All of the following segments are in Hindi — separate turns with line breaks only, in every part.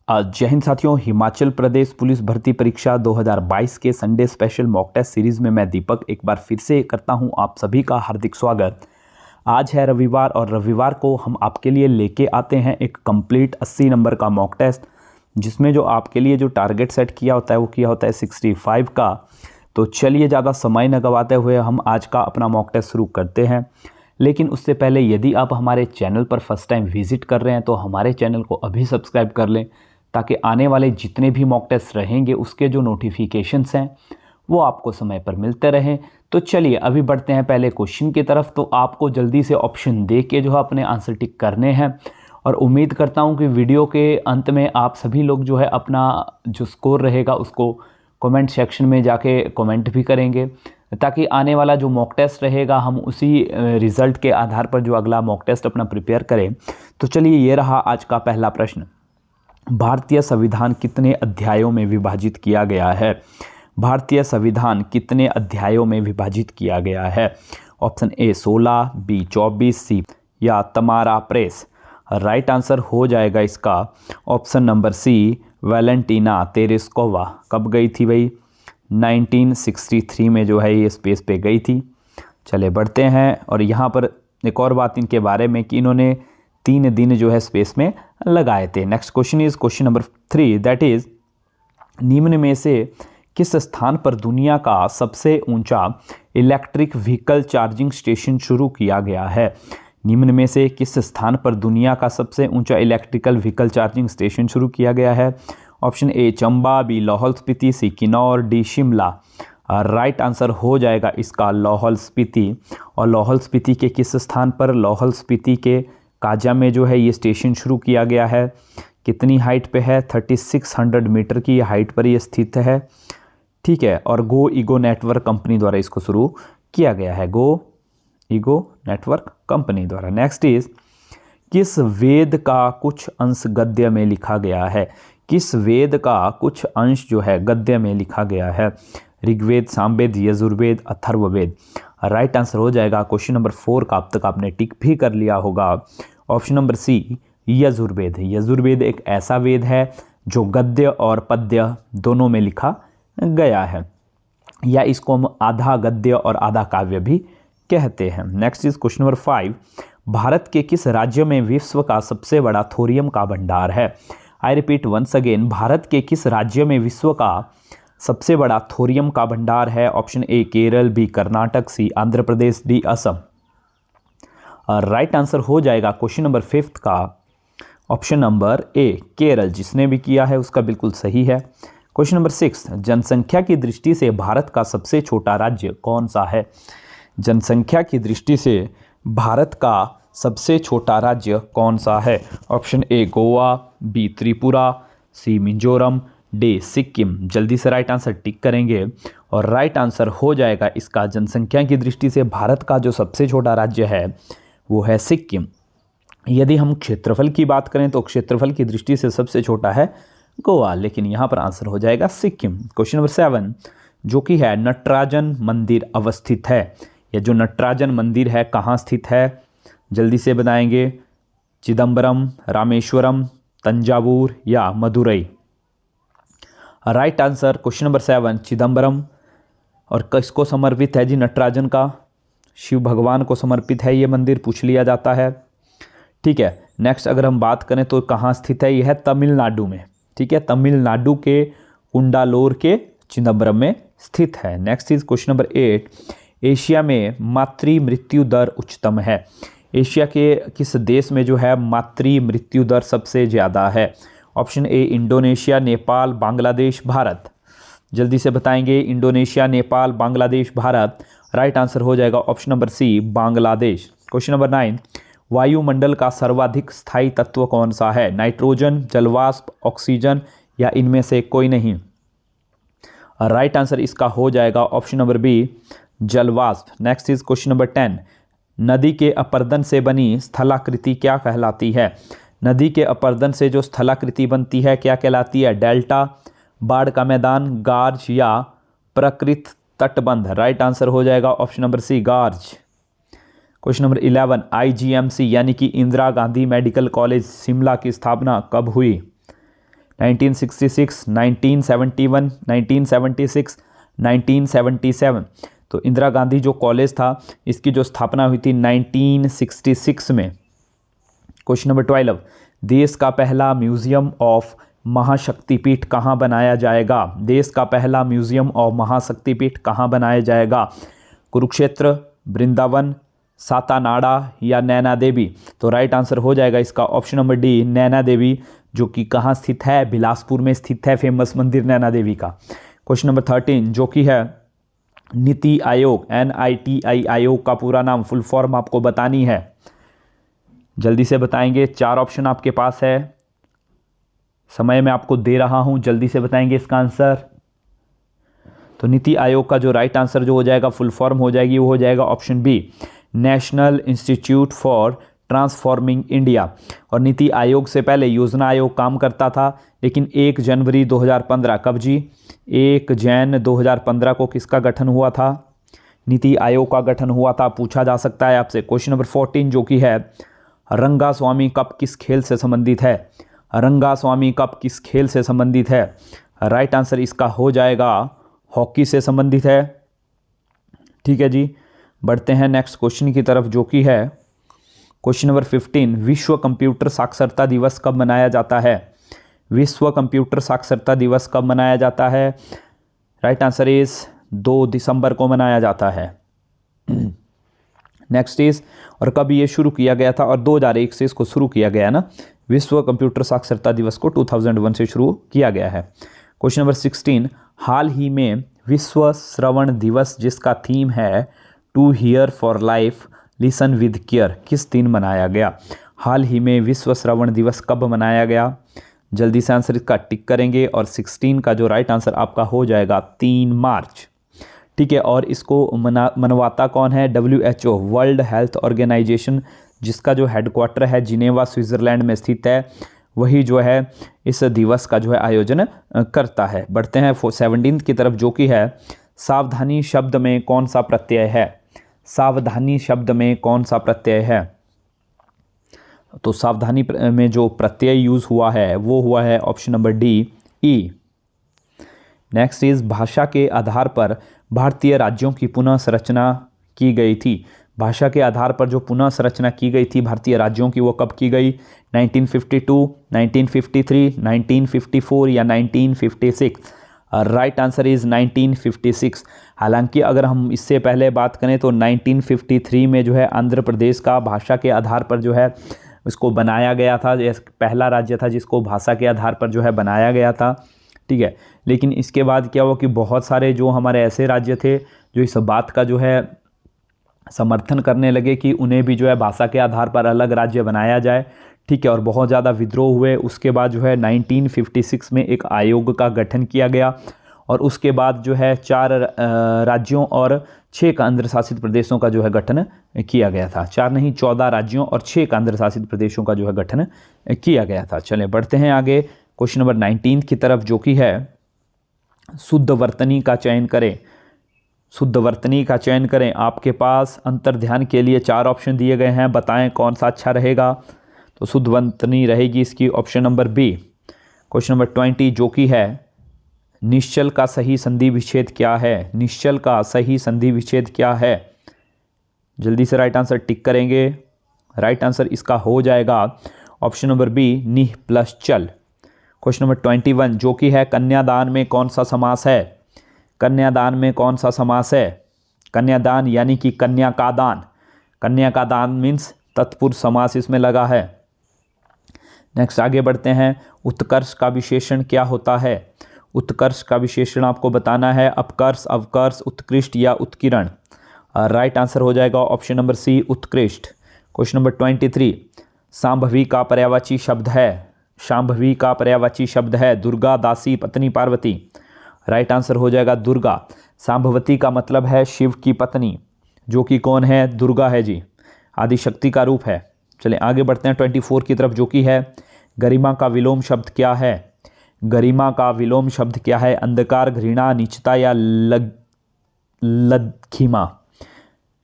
जय हिंद साथियों। हिमाचल प्रदेश पुलिस भर्ती परीक्षा 2022 के Sunday special mock test series में मैं दीपक एक बार फिर से करता हूं आप सभी का हार्दिक स्वागत। आज है रविवार और रविवार को हम आपके लिए लेके आते हैं एक कंप्लीट 80 नंबर का मॉक टेस्ट, जिसमें जो आपके लिए जो टारगेट सेट किया होता है वो किया होता है 65 का। तो चलिए ज़्यादा समय न गंवाते हुए हम आज का अपना मॉक टेस्ट शुरू करते हैं। लेकिन उससे पहले यदि आप हमारे चैनल पर फर्स्ट टाइम विजिट कर रहे हैं तो हमारे चैनल को अभी सब्सक्राइब कर लें, ताकि आने वाले जितने भी मॉक टेस्ट रहेंगे उसके जो नोटिफिकेशंस हैं वो आपको समय पर मिलते रहें। तो चलिए अभी बढ़ते हैं पहले क्वेश्चन की तरफ। तो आपको जल्दी से ऑप्शन दे के जो है अपने आंसर टिक करने हैं, और उम्मीद करता हूं कि वीडियो के अंत में आप सभी लोग जो है अपना जो स्कोर रहेगा उसको कमेंट सेक्शन में जाके कमेंट भी करेंगे, ताकि आने वाला जो मॉक टेस्ट रहेगा हम उसी रिज़ल्ट के आधार पर जो अगला मॉक टेस्ट अपना प्रिपेयर करें। तो चलिए ये रहा आज का पहला प्रश्न। भारतीय संविधान कितने अध्यायों में विभाजित किया गया है? भारतीय संविधान कितने अध्यायों में विभाजित किया गया है? ऑप्शन ए 16, बी 24, सी या तमारा प्रेस। राइट आंसर हो जाएगा इसका option number C, Valentina Tereshkova. कब गई थी भाई? 1963 में जो है ये स्पेस पे गई थी। चले बढ़ते हैं, और यहाँ पर एक और बात इनके बारे में कि इन्होंने 3 दिन जो है स्पेस में लगाए थे। Next question is question number 3, that is निम्न में से किस स्थान पर दुनिया का सबसे ऊंचा इलेक्ट्रिक व्हीकल चार्जिंग स्टेशन शुरू किया गया है? निम्न में से किस स्थान पर दुनिया का सबसे ऊंचा इलेक्ट्रिकल व्हीकल चार्जिंग स्टेशन शुरू किया गया है? Option A Chamba, B Lahaul Spiti, C Kinnaur, D Shimla. Right answer हो जाएगा इसका लाहौल स्पीति। और लाहौल स्पीति के किस स्थान पर? लाहौल स्पीति के काजा में जो है ये स्टेशन शुरू किया गया है। कितनी हाइट पे है? 3600 मीटर की हाइट पर ये स्थित है। ठीक है, और गो ईगो नेटवर्क कंपनी द्वारा इसको शुरू किया गया है, गो ईगो नेटवर्क कंपनी द्वारा। नेक्स्ट इज किस वेद का कुछ अंश गद्य में लिखा गया है? किस वेद का कुछ अंश जो है गद्य में लिखा गया है? ऋग्वेद, सामवेद, यजुर्वेद, अथर्ववेद। राइट आंसर हो जाएगा क्वेश्चन नंबर 4 का अब तक आपने टिक भी कर लिया होगा, option number C, Yajurveda. Yajurveda एक ऐसा वेद है जो गद्य और पद्य दोनों में लिखा गया है, या इसको हम आधा गद्य और आधा काव्य भी कहते हैं। Next is question number 5, Bharat के किस राज्य में विश्व का सबसे बड़ा थोरियम का भंडार है? I repeat once again, Bharat के किस राज्य में विश्व का सबसे बड़ा थोरियम का भंडार है? Option A Kerala, B Karnataka, C Andhra Pradesh, D Assam. Right answer हो जाएगा क्वेश्चन नंबर 5 का ऑप्शन नंबर ए केरल। जिसने भी किया है उसका बिल्कुल सही है। क्वेश्चन नंबर 6, जनसंख्या की दृष्टि से भारत का सबसे छोटा राज्य कौन सा है? जनसंख्या की दृष्टि से भारत का सबसे छोटा राज्य कौन सा है? Option A Goa, B Tripura, C Mizoram, D Sikkim. जल्दी से राइट आंसर टिक करेंगे, और राइट आंसर हो जाएगा इसका जनसंख्या की दृष्टि से भारत का जो सबसे छोटा राज्य है वो है सिक्किम। यदि हम क्षेत्रफल की बात करें तो क्षेत्रफल की दृष्टि से सबसे छोटा है गोवा, लेकिन यहाँ पर आंसर हो जाएगा सिक्किम। क्वेश्चन नंबर 7, जो कि है नटराजन मंदिर अवस्थित है। यह जो नटराजन मंदिर है कहाँ स्थित है? जल्दी से बताएंगे। चिदम्बरम, रामेश्वरम, तंजावुर या Madurai. Right answer question number 7 Chidambaram. और किसको समर्पित है जी? नटराजन का शिव भगवान को समर्पित है ये मंदिर, पूछ लिया जाता है। ठीक है, नेक्स्ट अगर हम बात करें तो कहाँ स्थित है? यह है तमिलनाडु में। ठीक है, तमिलनाडु के कुंडालोर के चिदम्बरम में स्थित है। Next is question number 8, Asia में मातृ मृत्यु दर उच्चतम है। एशिया के किस देश में जो है मातृ मृत्यु दर सबसे ज़्यादा है? Option A Indonesia, Nepal, Bangladesh, Bharat. जल्दी से बताएंगे। Indonesia, Nepal, Bangladesh, Bharat. Right answer हो जाएगा option number C, Bangladesh. Question number 9, वायुमंडल का सर्वाधिक स्थायी तत्व कौन सा है? नाइट्रोजन, जलवाष्प, ऑक्सीजन या इनमें से कोई नहीं। राइट आंसर इसका हो जाएगा ऑप्शन नंबर बी, जलवाष्प। नेक्स्ट इज क्वेश्चन नंबर 10, नदी के अपरदन से बनी स्थलाकृति क्या कहलाती है? नदी के अपरदन से जो स्थलाकृति बनती है क्या कहलाती है? डेल्टा, बाढ़ का मैदान, गार्ज या प्रकृत तटबंध। राइट आंसर हो जाएगा ऑप्शन नंबर सी, गार्ज। क्वेश्चन नंबर 11, आईजीएमसी यानी कि इंदिरा गांधी मेडिकल कॉलेज शिमला की स्थापना कब हुई? 1966, 1971, 1976, 1977। तो इंदिरा गांधी जो कॉलेज था इसकी जो स्थापना हुई थी 1966 में। क्वेश्चन नंबर 12, देश का पहला म्यूजियम ऑफ महाशक्तिपीठ कहाँ बनाया जाएगा? देश का पहला म्यूजियम ऑफ महाशक्तिपीठ कहाँ बनाया जाएगा? कुरुक्षेत्र, वृंदावन, सातानाडा या नैना देवी? तो राइट आंसर हो जाएगा इसका option number D, Naina Devi, जो कि कहाँ स्थित है? बिलासपुर में स्थित है फेमस मंदिर नैना देवी का। क्वेश्चन नंबर 13 जो कि है नीति आयोग, NITI आयोग का पूरा नाम, फुल फॉर्म आपको बतानी है। जल्दी से बताएंगे, 4 ऑप्शन आपके पास है, समय मैं आपको दे रहा हूं, जल्दी से बताएंगे इसका आंसर। तो नीति आयोग का जो राइट आंसर जो हो जाएगा, फुल फॉर्म हो जाएगी, वो हो जाएगा option B, national institute for transforming India. और नीति आयोग से पहले योजना आयोग काम करता था, लेकिन 1 जनवरी 2015, कब जी? 1 जैन 2015 को किसका गठन हुआ था? नीति आयोग का गठन हुआ था। पूछा जा सकता है आपसे। क्वेश्चन नंबर 14 जो कि है रंगास्वामी कप किस खेल से संबंधित है? रंगास्वामी कप किस खेल से संबंधित है? राइट आंसर इसका हो जाएगा हॉकी से संबंधित है। ठीक है जी, बढ़ते हैं नेक्स्ट क्वेश्चन की तरफ जो कि है क्वेश्चन नंबर 15, विश्व कंप्यूटर साक्षरता दिवस कब मनाया जाता है? विश्व कंप्यूटर साक्षरता दिवस कब मनाया जाता है? राइट आंसर इज 2 दिसंबर को मनाया जाता है। नेक्स्ट इज, और कब ये शुरू किया गया था? और 2001 से इसको शुरू किया गया ना, विश्व कंप्यूटर साक्षरता दिवस को 2001 से शुरू किया गया है। क्वेश्चन नंबर 16, हाल ही में विश्व श्रवण दिवस जिसका थीम है to hear for life listen with care किस दिन मनाया गया? हाल ही में विश्व श्रवण दिवस कब मनाया गया? जल्दी से आंसर इसका टिक करेंगे। और 16 का जो राइट आंसर आपका हो जाएगा 3 मार्च। ठीक है, और इसको मनवाता कौन है? WHO, वर्ल्ड हेल्थ ऑर्गेनाइजेशन, जिसका जो हेडक्वार्टर है जिनेवा स्विट्जरलैंड में स्थित है, वही जो है इस दिवस का जो है आयोजन करता है। बढ़ते हैं 17 की तरफ जो कि है सावधानी शब्द में कौन सा प्रत्यय है? सावधानी शब्द में कौन सा प्रत्यय है? तो सावधानी में जो प्रत्यय यूज हुआ है वो हुआ है option number D, E. Next is, भाषा के आधार पर भारतीय राज्यों की पुनः संरचना की गई थी। भाषा के आधार पर जो पुनः संरचना की गई थी भारतीय राज्यों की, वो कब की गई? 1952, 1953, 1954 या 1956? Right answer is 1956। हालांकि अगर हम इससे पहले बात करें तो 1953 में जो है आंध्र प्रदेश का भाषा के आधार पर जो है इसको बनाया गया था। यह पहला राज्य था जिसको भाषा के आधार पर जो है बनाया गया था। ठीक है, लेकिन इसके बाद क्या हुआ कि बहुत सारे जो हमारे ऐसे राज्य थे जो इस बात का जो है समर्थन करने लगे कि उन्हें भी जो है भाषा के आधार पर अलग राज्य बनाया जाए। ठीक है, और बहुत ज़्यादा विद्रोह हुए। उसके बाद जो है 1956 में एक आयोग का गठन किया गया और उसके बाद जो है 4 राज्यों और 6 केंद्र शासित प्रदेशों का जो है गठन किया गया था। 4 नहीं, 14 राज्यों और 6 केंद्र शासित प्रदेशों का जो है गठन किया गया था। चलें बढ़ते हैं आगे क्वेश्चन नंबर 19 की तरफ जो कि है शुद्ध वर्तनी का चयन करें। शुद्ध वर्तनी का चयन करें। आपके पास अंतर्ध्यान के लिए 4 ऑप्शन दिए गए हैं, बताएं कौन सा अच्छा रहेगा। तो शुद्ध वर्तनी रहेगी इसकी option number B. Question number 20 जो कि है निश्चल का सही संधि विच्छेद क्या है? निश्चल का सही संधि विच्छेद क्या है? जल्दी से राइट आंसर टिक करेंगे। राइट आंसर इसका हो जाएगा ऑप्शन नंबर बी, निह प्लस चल। क्वेश्चन नंबर 21 जो कि है कन्यादान में कौन सा समास है? कन्यादान में कौन सा समास है? कन्यादान यानी कि कन्या का दान। कन्या का दान मीन्स तत्पुरुष समास इसमें लगा है। नेक्स्ट आगे बढ़ते हैं। उत्कर्ष का विशेषण क्या होता है? उत्कर्ष का विशेषण आपको बताना है अपकर्ष, अवकर्ष, उत्कृष्ट या उत्कीर्ण। राइट आंसर हो जाएगा ऑप्शन नंबर सी, उत्कृष्ट। क्वेश्चन नंबर 23 सांभवी का पर्यायवाची शब्द है। शांभवी का पर्यायवाची शब्द है दुर्गा, दासी, पत्नी, पार्वती। राइट आंसर हो जाएगा दुर्गा। सांभवती का मतलब है शिव की पत्नी, जो कि कौन है? दुर्गा है जी, आदिशक्ति का रूप है। चलिए आगे बढ़ते हैं 24 की तरफ जो कि है गरिमा का विलोम शब्द क्या है? गरिमा का विलोम शब्द क्या है? अंधकार, घृणा, नीचता या लघिमा?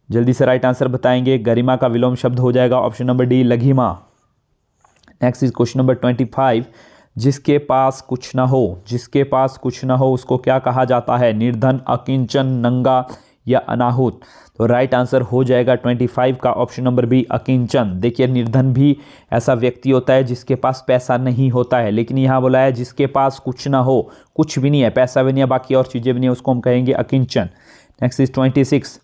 जल्दी से राइट आंसर बताएंगे। गरिमा का विलोम शब्द हो जाएगा ऑप्शन नंबर डी, लघिमा। नेक्स्ट इज क्वेश्चन नंबर 25 जिसके पास कुछ ना हो, जिसके पास कुछ ना हो उसको क्या कहा जाता है? निर्धन, अकिंचन, नंगा या अनाहुत। तो राइट आंसर हो जाएगा 25 का ऑप्शन नंबर बी, अकिंचन। देखिए निर्धन भी ऐसा व्यक्ति होता है जिसके पास पैसा नहीं होता है, लेकिन यहाँ बोला है जिसके पास कुछ ना हो, कुछ भी नहीं है, पैसा भी नहीं है, बाकी और चीज़ें भी नहीं है, उसको हम कहेंगे अकिंचन। नेक्स्ट इज 26,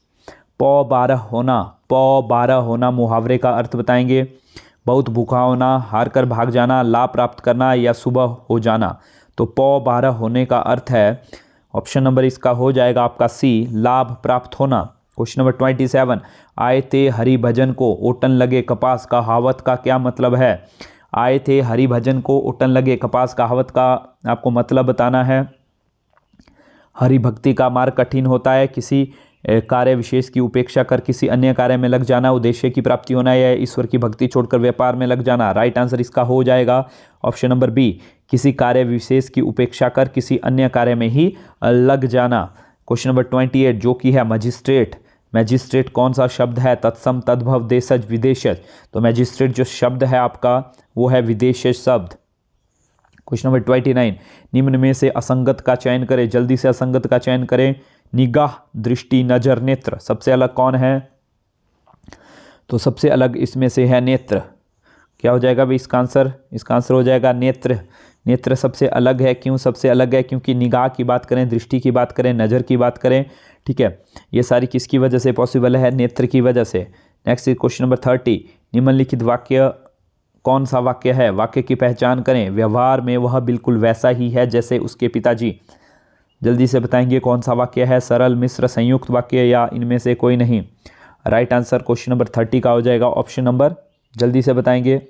पौ 12 होना। पौ 12 होना मुहावरे का अर्थ बताएंगे। बहुत भूखा होना, हार कर भाग जाना, लाभ प्राप्त करना या सुबह हो जाना। तो पौ 12 होने का अर्थ है, ऑप्शन नंबर इसका हो जाएगा आपका सी, लाभ प्राप्त होना। क्वेश्चन नंबर 27, आए थे हरि भजन को ओटन लगे कपास, कहावत का क्या मतलब है? आए थे हरि भजन को ओटन लगे कपास, कहावत का आपको मतलब बताना है। हरि भक्ति का मार्ग कठिन होता है, किसी कार्य विशेष की उपेक्षा कर किसी अन्य कार्य में लग जाना, उद्देश्य की प्राप्ति होना या ईश्वर की भक्ति छोड़कर व्यापार में लग जाना। राइट आंसर इसका हो जाएगा ऑप्शन नंबर बी, किसी कार्य विशेष की उपेक्षा कर किसी अन्य कार्य में ही लग जाना। क्वेश्चन नंबर 28 जो कि है मजिस्ट्रेट। मैजिस्ट्रेट कौन सा शब्द है? तत्सम, तद्भव, देशज, विदेशज। तो मैजिस्ट्रेट जो शब्द है आपका वो है विदेशज शब्द। क्वेश्चन नंबर 29, निम्न में से असंगत का चयन करें, जल्दी से असंगत का चयन करें। निगाह, दृष्टि, नजर, नेत्र। सबसे अलग कौन है? तो सबसे अलग इसमें से है नेत्र। क्या हो जाएगा भाई इसका आंसर? इसका आंसर हो जाएगा नेत्र। नेत्र सबसे अलग है। क्यों सबसे अलग है? क्योंकि निगाह की बात करें, दृष्टि की बात करें, नज़र की बात करें, ठीक है, ये सारी किसकी वजह से पॉसिबल है? नेत्र की वजह से। नेक्स्ट क्वेश्चन नंबर 30, निम्नलिखित वाक्य कौन सा वाक्य है? वाक्य की पहचान करें। व्यवहार में वह बिल्कुल वैसा ही है जैसे उसके पिताजी। जल्दी से बताएंगे कौन सा वाक्य है? सरल, मिश्र, संयुक्त वाक्य या इनमें से कोई नहीं। राइट आंसर क्वेश्चन नंबर 30 का हो जाएगा ऑप्शन नंबर, जल्दी से बताएंगे,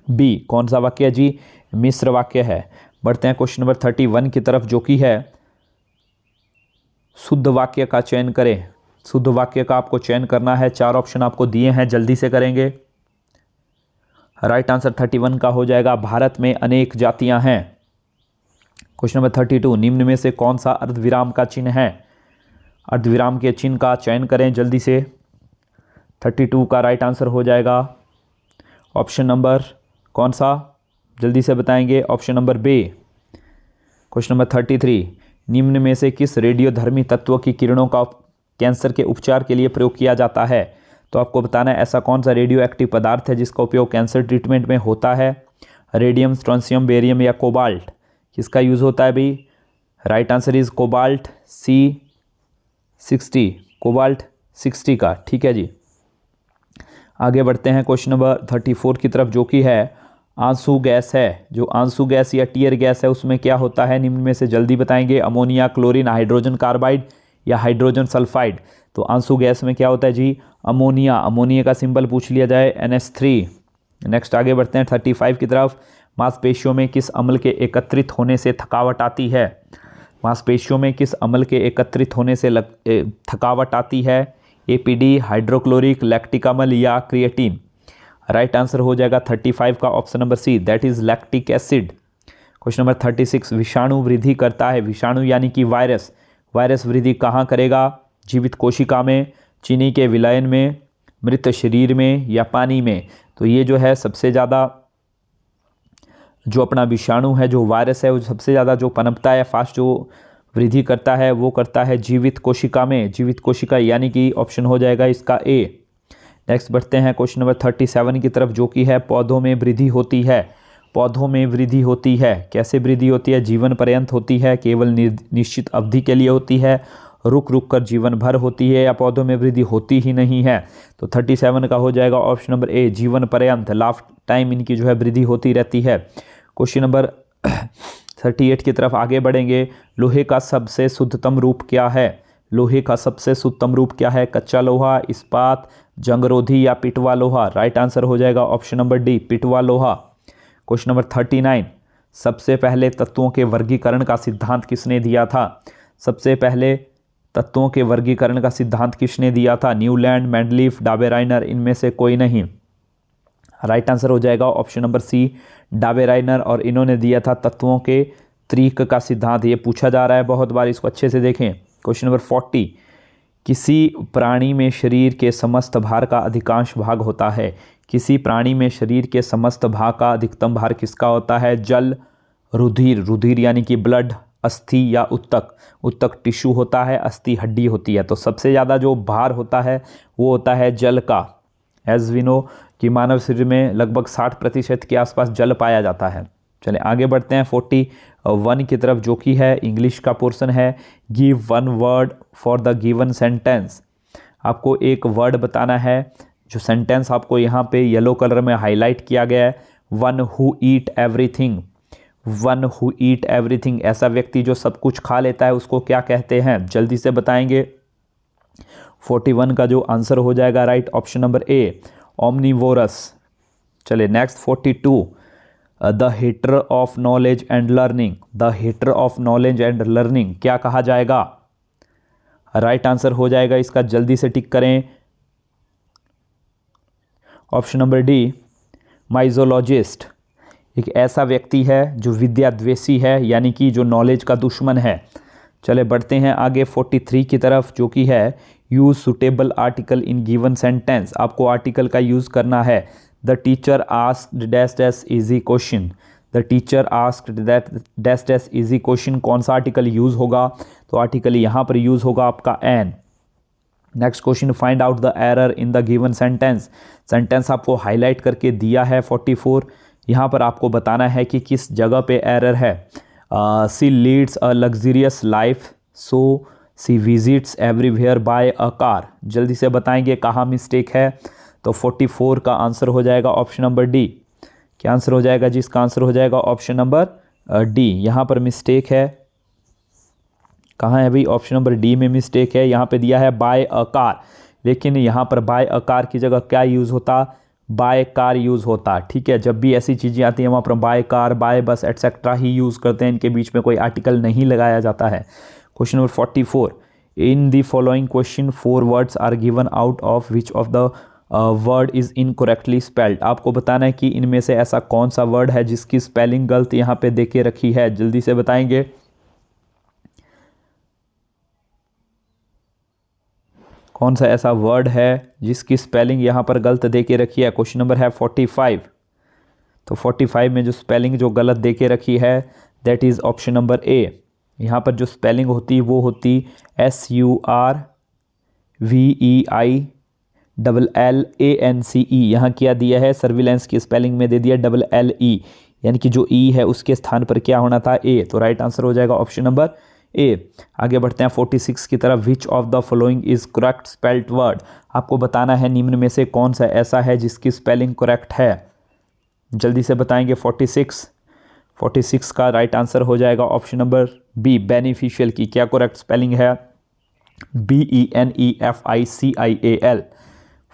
बी। कौन सा वाक्य जी? मिश्र वाक्य है। बढ़ते हैं क्वेश्चन नंबर 31 की तरफ जो कि है शुद्ध वाक्य का चयन करें। शुद्ध वाक्य का आपको चयन करना है। 4 ऑप्शन आपको दिए हैं, जल्दी से करेंगे। राइट आंसर 31 का हो जाएगा भारत में अनेक जातियां हैं। क्वेश्चन नंबर 32, निम्न में से कौन सा अर्धविराम का चिन्ह है? अर्धविराम के चिन्ह का चयन करें जल्दी से। 32 का राइट आंसर हो जाएगा ऑप्शन नंबर कौन सा? जल्दी से बताएंगे। Option number B. Question number 33, निम्न में से किस रेडियोधर्मी तत्व की किरणों का कैंसर के उपचार के लिए प्रयोग किया जाता है? तो आपको बताना है ऐसा कौन सा रेडियो एक्टिव पदार्थ है जिसका उपयोग कैंसर ट्रीटमेंट में होता है? रेडियम, स्ट्रोंसियम, बेरियम या कोबाल्ट, किसका यूज़ होता है भाई? Right answer is cobalt, C60, cobalt 60 का, ठीक है जी। आगे बढ़ते हैं क्वेश्चन नंबर 34 की तरफ जो कि है आंसू गैस है। जो आंसू गैस या टीयर गैस है उसमें क्या होता है? निम्न में से जल्दी बताएंगे। अमोनिया, क्लोरीन, हाइड्रोजन कार्बाइड या हाइड्रोजन सल्फाइड। तो आंसू गैस में क्या होता है जी? अमोनिया। अमोनिया का सिंबल पूछ लिया जाए NH3। नेक्स्ट आगे बढ़ते हैं 35 की तरफ। मांसपेशियों में किस अम्ल के एकत्रित होने से थकावट आती है? मांसपेशियों में किस अम्ल के एकत्रित होने से थकावट आती है? APD, हाइड्रोक्लोरिक, लैक्टिक अम्ल या क्रिएटिन। राइट आंसर हो जाएगा 35 का option number C, that is lactic acid. Question number 36, विषाणु वृद्धि करता है। विषाणु यानी कि वायरस। वायरस वृद्धि कहाँ करेगा? जीवित कोशिका में, चीनी के विलयन में, मृत शरीर में या पानी में। तो ये जो है सबसे ज़्यादा जो अपना विषाणु है, जो वायरस है, वो सबसे ज़्यादा जो पनपता है, फास्ट जो वृद्धि करता है वो करता है जीवित कोशिका में। जीवित कोशिका यानी कि ऑप्शन हो जाएगा इसका ए। नेक्स्ट बढ़ते हैं क्वेश्चन नंबर 37 की तरफ जो कि है पौधों में वृद्धि होती है। पौधों में वृद्धि होती है, कैसे वृद्धि होती है? जीवन पर्यंत होती है, केवल निश्चित अवधि के लिए होती है, रुक रुक कर जीवन भर होती है, या पौधों में वृद्धि होती ही नहीं है? तो 37 का हो जाएगा ऑप्शन नंबर ए, जीवन पर्यंत, लाइफ टाइम इनकी जो है वृद्धि होती रहती है। क्वेश्चन नंबर 38 की तरफ आगे बढ़ेंगे। लोहे का सबसे शुद्धतम रूप क्या है? लोहे का सबसे शुद्धतम रूप क्या है? कच्चा लोहा, इस्पात, जंगरोधी या पिटवा लोहा। राइट आंसर हो जाएगा ऑप्शन नंबर डी, पिटवा लोहा। क्वेश्चन नंबर 39, सबसे पहले तत्वों के वर्गीकरण का सिद्धांत किसने दिया था? सबसे पहले तत्वों के वर्गीकरण का सिद्धांत किसने दिया था? न्यूलैंड, मेंडलीफ, डाबेराइनर, इनमें से कोई नहीं। राइट आंसर हो जाएगा ऑप्शन नंबर सी, डाबेराइनर, और इन्होंने दिया था तत्वों के त्रिक का सिद्धांत। ये पूछा जा रहा है बहुत बार, इसको अच्छे से देखें। क्वेश्चन नंबर 40, किसी प्राणी में शरीर के समस्त भार का अधिकांश भाग होता है। किसी प्राणी में शरीर के समस्त भाग का अधिकतम भार किसका होता है? जल, रुधिर, रुधिर यानी कि ब्लड, अस्थि या उत्तक, उत्तक टिश्यू होता है, अस्थि हड्डी होती है। तो सबसे ज़्यादा जो भार होता है वो होता है जल का। एज वी नो कि मानव शरीर में लगभग 60% के आसपास जल पाया जाता है। चलिए आगे बढ़ते हैं 41 की तरफ, जो कि है इंग्लिश का पोर्शन है। Give one word for the given sentence. आपको एक वर्ड बताना है, जो सेंटेंस आपको यहाँ पे येलो कलर में हाईलाइट किया गया है। One who eat everything, one who eat everything, ऐसा व्यक्ति जो सब कुछ खा लेता है उसको क्या कहते हैं? जल्दी से बताएंगे। 41 का जो आंसर हो जाएगा right option number A, omnivorous. चलिए next 42, the hater of knowledge and learning, the hater of knowledge and learning क्या कहा जाएगा? राइट आंसर हो जाएगा इसका, जल्दी से टिक करें, ऑप्शन नंबर डी, माइजोलॉजिस्ट। एक ऐसा व्यक्ति है जो विद्याद्वेषी है, यानी कि जो नॉलेज का दुश्मन है। चले बढ़ते हैं आगे 43 की तरफ, जो कि है use suitable article in given sentence. आपको आर्टिकल का यूज़ करना है। The teacher asked dash dash easy question, the teacher asked dash dash easy question, कौन सा आर्टिकल यूज़ होगा? तो आर्टिकल यहाँ पर यूज़ होगा आपका an. Next question, find out the error in the given sentence. Sentence आपको हाईलाइट करके दिया है 44, यहाँ पर आपको बताना है कि किस जगह पे एरर है। She leads a luxurious life so she visits everywhere by a car. जल्दी से बताएंगे कहाँ मिस्टेक है? तो 44 का आंसर हो जाएगा ऑप्शन नंबर डी। क्या आंसर हो जाएगा? जिसका आंसर हो जाएगा ऑप्शन नंबर डी। यहाँ पर मिस्टेक है, कहाँ है भाई? ऑप्शन नंबर डी में मिस्टेक है। यहाँ पे दिया है बाय अ कार, लेकिन यहाँ पर बाय अ कार की जगह क्या यूज़ होता? बाय कार यूज़ होता। ठीक है, जब भी ऐसी चीज़ें आती हैं वहाँ पर बाय कार, बाय बस एटसेट्रा ही यूज़ करते हैं, इनके बीच में कोई आर्टिकल नहीं लगाया जाता है। Question number 44, in the following question 4 words are given out of which of the word is incorrectly spelled. आपको बताना है कि इनमें से ऐसा कौन सा वर्ड है जिसकी स्पेलिंग गलत यहाँ पे दे के रखी है। जल्दी से बताएंगे। कौन सा ऐसा वर्ड है जिसकी स्पेलिंग यहाँ पर गलत दे के रखी है? क्वेश्चन नंबर है 45। तो 45 में जो स्पेलिंग जो गलत दे के रखी है दैट इज़ ऑप्शन नंबर ए। यहाँ पर जो स्पेलिंग होती वो होती SURVEILLANCE। यहाँ क्या दिया है? सर्विलेंस की स्पेलिंग में दे दिया LLE, यानी कि जो ई है उसके स्थान पर क्या होना था? ए। तो राइट आंसर हो जाएगा ऑप्शन नंबर ए। आगे बढ़ते हैं 46 की तरफ, विच of the following is correct spelled word. आपको बताना है निम्न में से कौन सा ऐसा है जिसकी स्पेलिंग करेक्ट है। जल्दी से बताएंगे। 46 का राइट आंसर हो जाएगा ऑप्शन नंबर बी, बेनिफिशियल की क्या करेक्ट स्पेलिंग है? BENEFICIAL।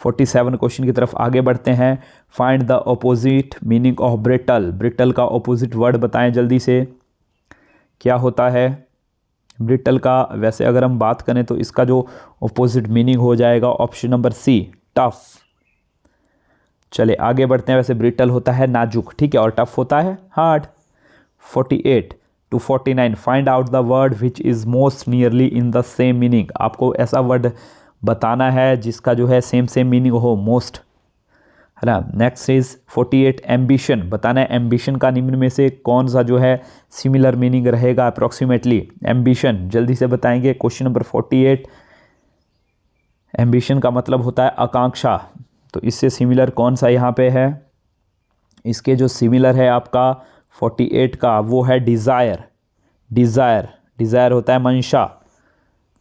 47 क्वेश्चन की तरफ आगे बढ़ते हैं। Find the opposite meaning of brittle. Brittle का ऑपोजिट वर्ड बताएं जल्दी से, क्या होता है ब्रिटल का? वैसे अगर हम बात करें तो इसका जो ऑपोजिट मीनिंग हो जाएगा ऑप्शन नंबर सी, टफ। चले आगे बढ़ते हैं। वैसे ब्रिटल होता है नाजुक, ठीक है, और टफ होता है hard. 48 to 49, find out the word which is most nearly in the same meaning. आपको ऐसा वर्ड बताना है जिसका जो है सेम मीनिंग हो, मोस्ट, है ना। Next is 48, ambition. बताना है एम्बिशन का निम्न में से कौन सा जो है सिमिलर मीनिंग रहेगा अप्रोक्सीमेटली? एम्बिशन जल्दी से बताएंगे। क्वेश्चन नंबर 48, एम्बिशन का मतलब होता है आकांक्षा, तो इससे सिमिलर कौन सा यहाँ पे है? इसके जो सिमिलर है आपका 48 का वो है डिज़ायर। डिज़ायर होता है मंशा।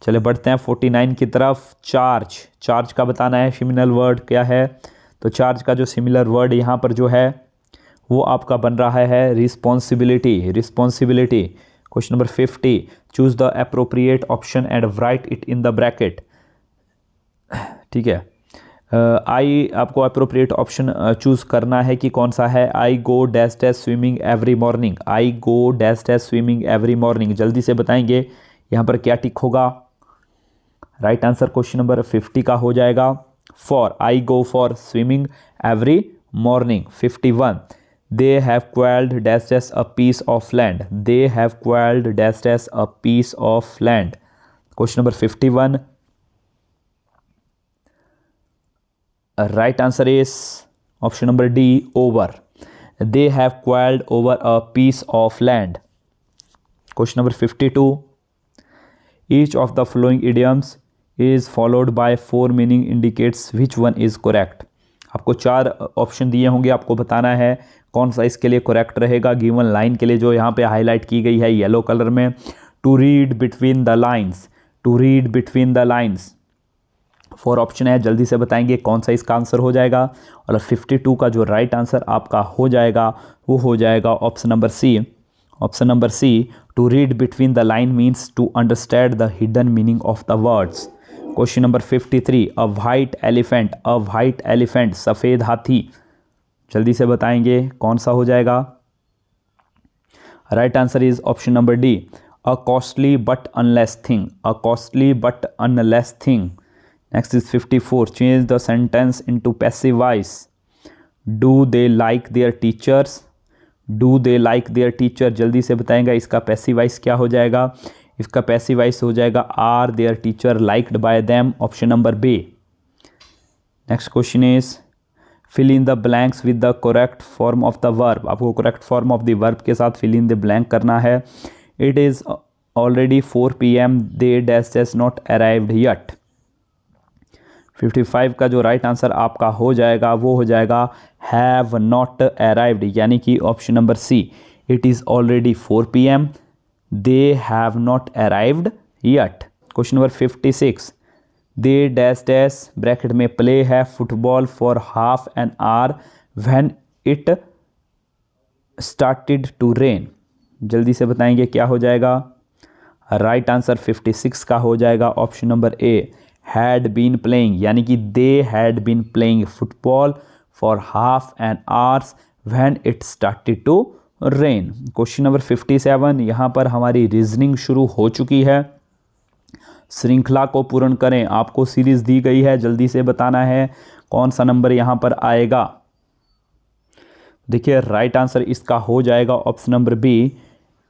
चले बढ़ते हैं 49 की तरफ। चार्ज का बताना है सिमिलर वर्ड क्या है? तो चार्ज का जो सिमिलर वर्ड यहाँ पर जो है वो आपका बन रहा है responsibility. Question number 50, choose the appropriate option and right it in the bracket. ठीक है, आई आपको अप्रोप्रिएट ऑप्शन चूज़ करना है कि कौन सा है? I go dash dash swimming every morning. I go dash dash swimming every morning. जल्दी से बताएंगे यहाँ पर क्या टिक होगा? राइट आंसर क्वेश्चन नंबर 50 का हो जाएगा for. I go for swimming every morning. 51, they have quarrelled dash dash a piece of land. They have quarrelled dash dash a piece of land. Question number 51, right answer is option number D over, they have quarrelled over a piece of land. Question number 52, each of the following idioms is followed by 4 meaning indicates which one is correct. आपको 4 ऑप्शन दिए होंगे, आपको बताना है कौन सा इसके लिए करेक्ट रहेगा। गिवन लाइन के लिए जो यहाँ पे हाईलाइट की गई है येलो कलर में, to read between the lines, to read between the lines 4 option है, जल्दी से बताएंगे कौन सा इसका आंसर हो जाएगा। और 52 का जो राइट आंसर आपका हो जाएगा वो हो जाएगा option number C. Option number C, to read between the line means to understand the hidden meaning of the words. Question number 53, a white elephant, a white elephant, सफ़ेद हाथी, जल्दी से बताएंगे कौन सा हो जाएगा। Right answer is option number D, a costly but useless thing, a costly but useless thing. Next is 54, change the sentence into passive voice, do they like there teachers, do they like there teacher, जल्दी से बताएंगे इसका पैसिव वॉइस क्या हो जाएगा। इसका पैसिव वॉइस हो जाएगा are their teacher liked by them, option number B. Next question is fill in the blanks with the correct form of the verb. आपको correct form of the verb के साथ फिल इन द ब्लैंक करना है। It is already 4 PM, they dash dash not arrived yet. 55 का जो राइट आंसर आपका हो जाएगा वो हो जाएगा हैव नॉट अराइव्ड, यानी कि option number C, it is already 4 PM, they have not arrived yet. Question number 56, they dash dash bracket में प्ले है football for half an hour when it started to rain, जल्दी से बताएंगे क्या हो जाएगा। राइट आंसर 56 का हो जाएगा option number A, had been playing, यानी कि they had been playing football for half an hour when it started to rain. Question number 57, यहाँ पर हमारी रीजनिंग शुरू हो चुकी है। श्रृंखला को पूर्ण करें, आपको सीरीज दी गई है, जल्दी से बताना है कौन सा नंबर यहाँ पर आएगा। देखिए राइट आंसर इसका हो जाएगा ऑप्शन नंबर बी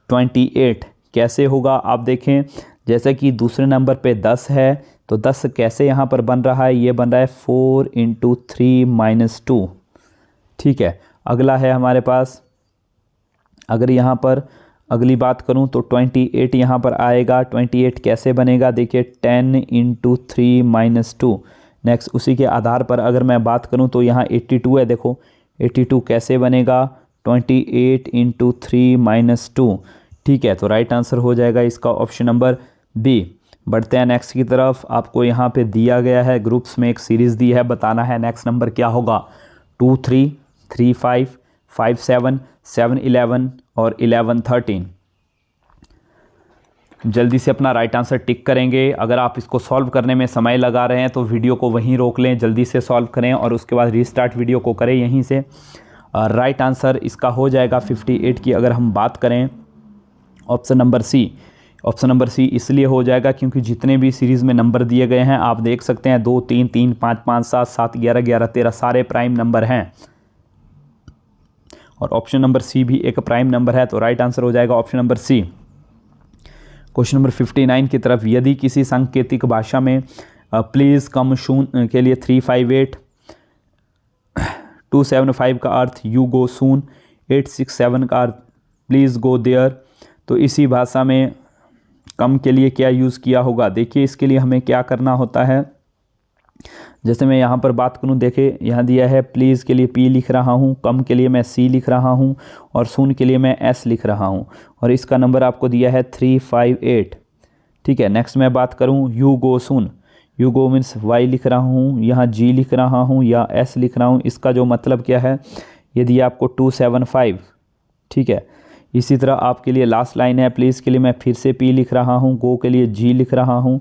28। कैसे होगा आप देखें, जैसे कि दूसरे नंबर पे 10 है तो 10 कैसे यहाँ पर बन रहा है, ये बन रहा है 4 × 3 - 2। ठीक है, अगला है हमारे पास, अगर यहाँ पर अगली बात करूँ तो 28 यहाँ पर आएगा। 28 कैसे बनेगा, देखिए 10 × 3 - 2। नेक्स्ट उसी के आधार पर अगर मैं बात करूँ तो यहाँ 82 है, देखो 82 कैसे बनेगा, 28 × 3 - 2। ठीक है, तो राइट आंसर हो जाएगा इसका ऑप्शन नंबर बी। बढ़ते हैं नेक्स्ट की तरफ। आपको यहाँ पे दिया गया है, ग्रुप्स में एक सीरीज़ दी है, बताना है नेक्स्ट नंबर क्या होगा। 2 3, 3 5, 5 7, 7 11 और 11 13। जल्दी से अपना राइट आंसर टिक करेंगे। अगर आप इसको सॉल्व करने में समय लगा रहे हैं तो वीडियो को वहीं रोक लें, जल्दी से सॉल्व करें और उसके बाद रीस्टार्ट वीडियो को करें यहीं से। राइट आंसर इसका हो जाएगा 58 की अगर हम बात करें option number C. Option number C इसलिए हो जाएगा क्योंकि जितने भी सीरीज़ में नंबर दिए गए हैं आप देख सकते हैं 2 3 3 5 5 7 7 11 11 13 सारे प्राइम नंबर हैं और ऑप्शन नंबर सी भी एक प्राइम नंबर है, तो राइट आंसर हो जाएगा option number C. Question number 59 की तरफ, यदि किसी सांकेतिक भाषा में प्लीज़ कम सून के लिए 358, 275 का अर्थ यू गो सून, 867 का अर्थ प्लीज़ गो देयर, तो इसी भाषा में कम के लिए क्या यूज़ किया होगा। देखिए इसके लिए हमें क्या करना होता है, जैसे मैं यहाँ पर बात करूँ, देखिए यहाँ दिया है प्लीज़ के लिए पी लिख रहा हूँ, कम के लिए मैं सी लिख रहा हूँ और सून के लिए मैं एस लिख रहा हूँ और इसका नंबर आपको दिया है 358। ठीक है, नेक्स्ट मैं बात करूँ you go soon, you go means Y लिख रहा हूँ, यहाँ जी लिख रहा हूँ या एस लिख रहा हूँ, इसका जो मतलब क्या है ये दिया आपको 275। ठीक है, इसी तरह आपके लिए लास्ट लाइन है, प्लीज़ के लिए मैं फिर से पी लिख रहा हूँ, गो के लिए जी लिख रहा हूँ,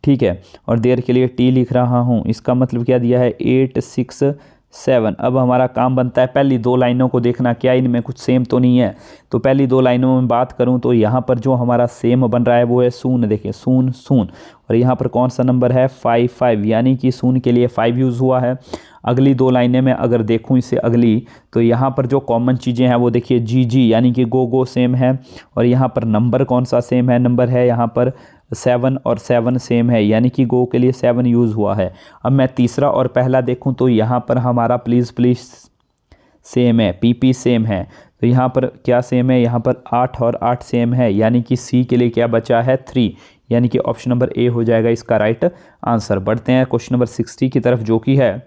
ठीक है, और देर के लिए टी लिख रहा हूँ, इसका मतलब क्या दिया है 867। अब हमारा काम बनता है पहली 2 लाइनों को देखना, क्या इनमें कुछ सेम तो नहीं है। तो पहली 2 लाइनों में बात करूँ तो यहाँ पर जो हमारा सेम बन रहा है वो है सून, देखिए सून सून, और यहाँ पर कौन सा नंबर है 5 यानी कि सून के लिए 5 यूज़ हुआ है। अगली 2 लाइनें में अगर देखूँ इससे अगली, तो यहाँ पर जो कॉमन चीज़ें हैं वो देखिए जी जी यानी कि गो गो सेम है, और यहाँ पर नंबर कौन सा सेम है, नंबर है यहाँ पर 7 और 7 सेम है, यानी कि गो के लिए 7 यूज़ हुआ है। अब मैं तीसरा और पहला देखूं तो यहाँ पर हमारा प्लीज़ प्लीज़ सेम है, PP सेम है, तो यहाँ पर क्या सेम है, यहाँ पर 8 और 8 सेम है, यानी कि C के लिए क्या बचा है 3, यानी कि ऑप्शन नंबर ए हो जाएगा इसका राइट आंसर। बढ़ते हैं क्वेश्चन नंबर 60 की तरफ, जो कि है